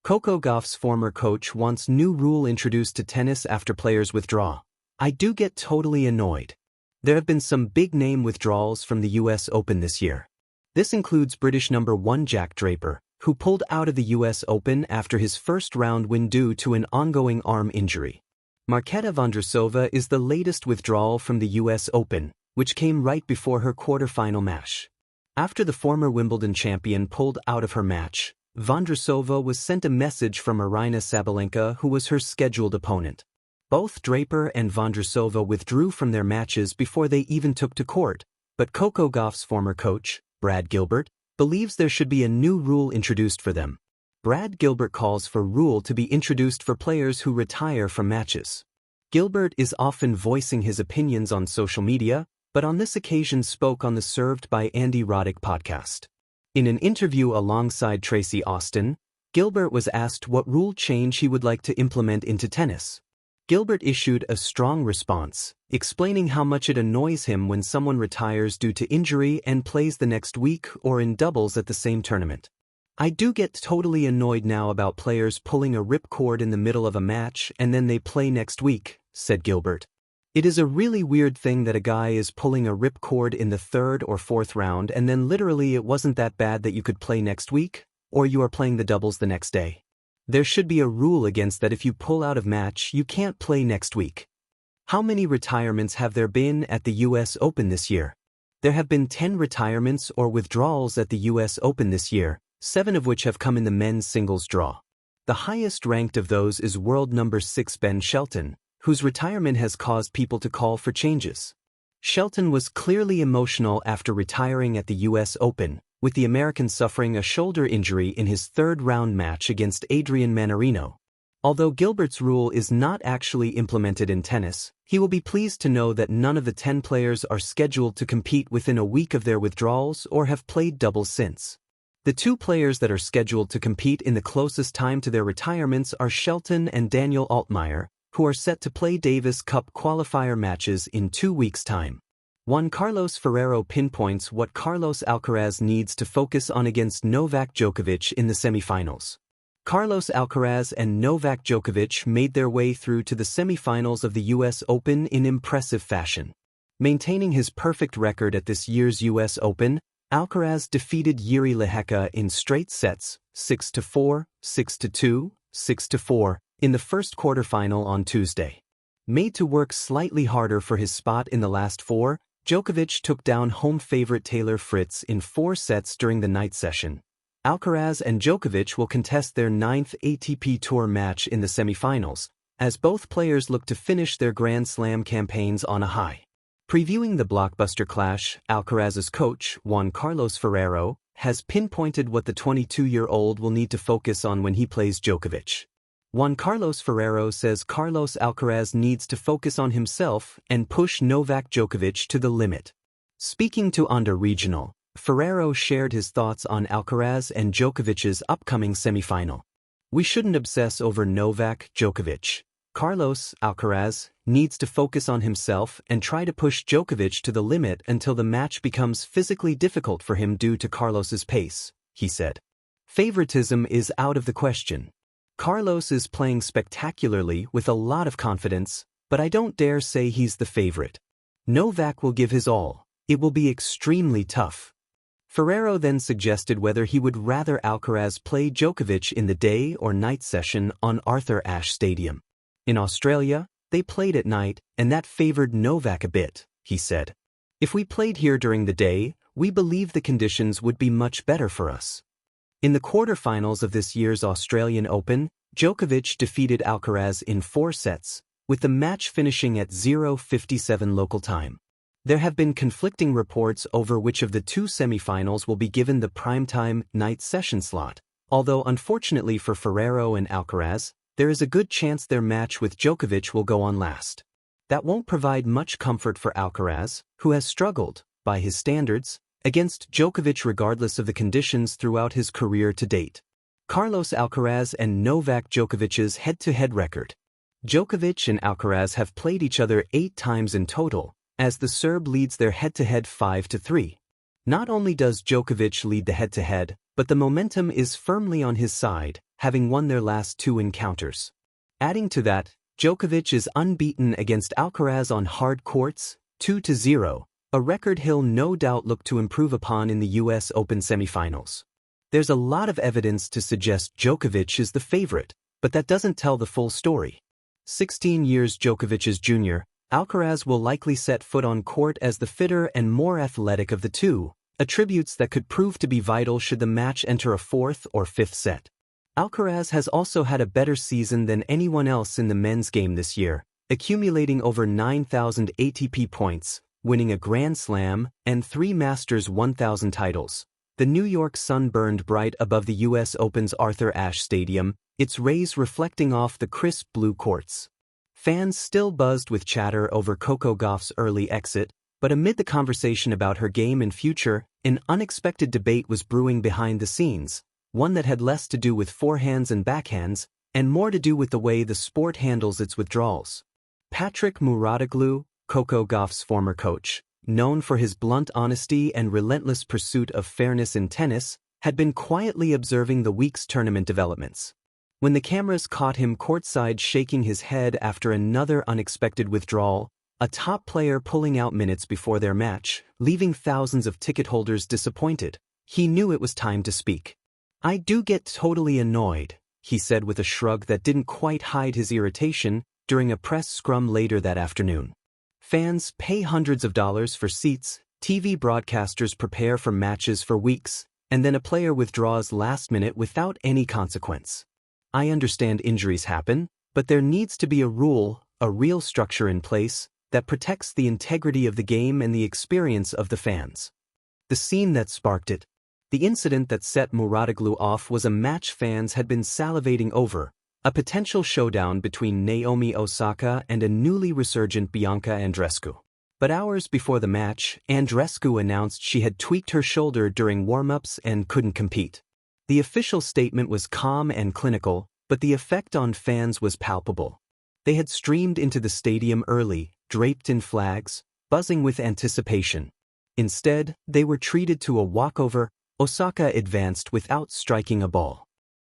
Coco Gauff's former coach wants new rule introduced to tennis after players withdraw. I do get totally annoyed. There have been some big-name withdrawals from the US Open this year. This includes British number 1 Jack Draper, who pulled out of the US Open after his first-round win due to an ongoing arm injury. Marketa Vondrousova is the latest withdrawal from the US Open, which came right before her quarterfinal match. After the former Wimbledon champion pulled out of her match, Vondrousova was sent a message from Aryna Sabalenka, who was her scheduled opponent. Both Draper and Vondrousova withdrew from their matches before they even took to court, but Coco Gauff's former coach, Gilbert, believes there should be a new rule introduced for them. Gilbert calls for rule to be introduced for players who retire from matches. Gilbert is often voicing his opinions on social media, but on this occasion spoke on the Served by Andy Roddick podcast. In an interview alongside Tracy Austin, Gilbert was asked what rule change he would like to implement into tennis. Gilbert issued a strong response, explaining how much it annoys him when someone retires due to injury and plays the next week or in doubles at the same tournament. I do get totally annoyed now about players pulling a ripcord in the middle of a match and then they play next week, said Gilbert. It is a really weird thing that a guy is pulling a ripcord in the third or fourth round and then literally it wasn't that bad that you could play next week, or you are playing the doubles the next day. There should be a rule against that. If you pull out of match, you can't play next week. How many retirements have there been at the US Open this year? There have been 10 retirements or withdrawals at the US Open this year, 7 of which have come in the men's singles draw. The highest ranked of those is world number 6 Ben Shelton, whose retirement has caused people to call for changes. Shelton was clearly emotional after retiring at the US Open, with the American suffering a shoulder injury in his third-round match against Adrian Mannarino. Although Gilbert's rule is not actually implemented in tennis, he will be pleased to know that none of the 10 players are scheduled to compete within a week of their withdrawals or have played doubles since. The 2 players that are scheduled to compete in the closest time to their retirements are Shelton and Daniel Altmaier, who are set to play Davis Cup qualifier matches in 2 weeks' time. Juan Carlos Ferrero pinpoints what Carlos Alcaraz needs to focus on against Novak Djokovic in the semifinals. Carlos Alcaraz and Novak Djokovic made their way through to the semifinals of the US Open in impressive fashion. Maintaining his perfect record at this year's US Open, Alcaraz defeated Jiri Lehecka in straight sets, 6-4, 6-2, 6-4, in the first quarterfinal on Tuesday. Made to work slightly harder for his spot in the last 4, Djokovic took down home favorite Taylor Fritz in 4 sets during the night session. Alcaraz and Djokovic will contest their 9th ATP Tour match in the semifinals, as both players look to finish their Grand Slam campaigns on a high. Previewing the blockbuster clash, Alcaraz's coach, Juan Carlos Ferrero, has pinpointed what the 22-year-old will need to focus on when he plays Djokovic. Juan Carlos Ferrero says Carlos Alcaraz needs to focus on himself and push Novak Djokovic to the limit. Speaking to Onda Regional, Ferrero shared his thoughts on Alcaraz and Djokovic's upcoming semifinal. We shouldn't obsess over Novak Djokovic. Carlos Alcaraz needs to focus on himself and try to push Djokovic to the limit until the match becomes physically difficult for him due to Carlos's pace, he said. Favoritism is out of the question. Carlos is playing spectacularly with a lot of confidence, but I don't dare say he's the favorite. Novak will give his all. It will be extremely tough. Ferrero then suggested whether he would rather Alcaraz play Djokovic in the day or night session on Arthur Ashe Stadium. In Australia, they played at night, and that favored Novak a bit, he said. If we played here during the day, we believe the conditions would be much better for us. In the quarterfinals of this year's Australian Open, Djokovic defeated Alcaraz in 4 sets, with the match finishing at 0:57 local time. There have been conflicting reports over which of the 2 semifinals will be given the primetime night session slot, although unfortunately for Ferrero and Alcaraz, there is a good chance their match with Djokovic will go on last. That won't provide much comfort for Alcaraz, who has struggled, by his standards, against Djokovic regardless of the conditions throughout his career to date. Carlos Alcaraz and Novak Djokovic's head-to-head record. Djokovic and Alcaraz have played each other 8 times in total, as the Serb leads their head-to-head 5-3. Not only does Djokovic lead the head-to-head, but the momentum is firmly on his side, having won their last 2 encounters. Adding to that, Djokovic is unbeaten against Alcaraz on hard courts, 2-0, a record he'll no doubt look to improve upon in the US Open semifinals. There's a lot of evidence to suggest Djokovic is the favorite, but that doesn't tell the full story. 16 years Djokovic's junior, Alcaraz will likely set foot on court as the fitter and more athletic of the two, attributes that could prove to be vital should the match enter a 4th or 5th set. Alcaraz has also had a better season than anyone else in the men's game this year, accumulating over 9,000 ATP points, winning a Grand Slam, and 3 Masters 1000 titles. The New York sun burned bright above the US Open's Arthur Ashe Stadium, its rays reflecting off the crisp blue courts. Fans still buzzed with chatter over Coco Gauff's early exit, but amid the conversation about her game and future, an unexpected debate was brewing behind the scenes, one that had less to do with forehands and backhands, and more to do with the way the sport handles its withdrawals. Patrick Mouratoglou, Coco Gauff's former coach, known for his blunt honesty and relentless pursuit of fairness in tennis, had been quietly observing the week's tournament developments. When the cameras caught him courtside shaking his head after another unexpected withdrawal, a top player pulling out minutes before their match, leaving thousands of ticket holders disappointed, he knew it was time to speak. "I do get totally annoyed," he said with a shrug that didn't quite hide his irritation during a press scrum later that afternoon. Fans pay hundreds of dollars for seats, TV broadcasters prepare for matches for weeks, and then a player withdraws last minute without any consequence. I understand injuries happen, but there needs to be a rule, a real structure in place, that protects the integrity of the game and the experience of the fans. The scene that sparked it. The incident that set Mouratoglou off was a match fans had been salivating over, a potential showdown between Naomi Osaka and a newly resurgent Bianca Andreescu. But hours before the match, Andreescu announced she had tweaked her shoulder during warm-ups and couldn't compete. The official statement was calm and clinical, but the effect on fans was palpable. They had streamed into the stadium early, draped in flags, buzzing with anticipation. Instead, they were treated to a walkover. Osaka advanced without striking a ball.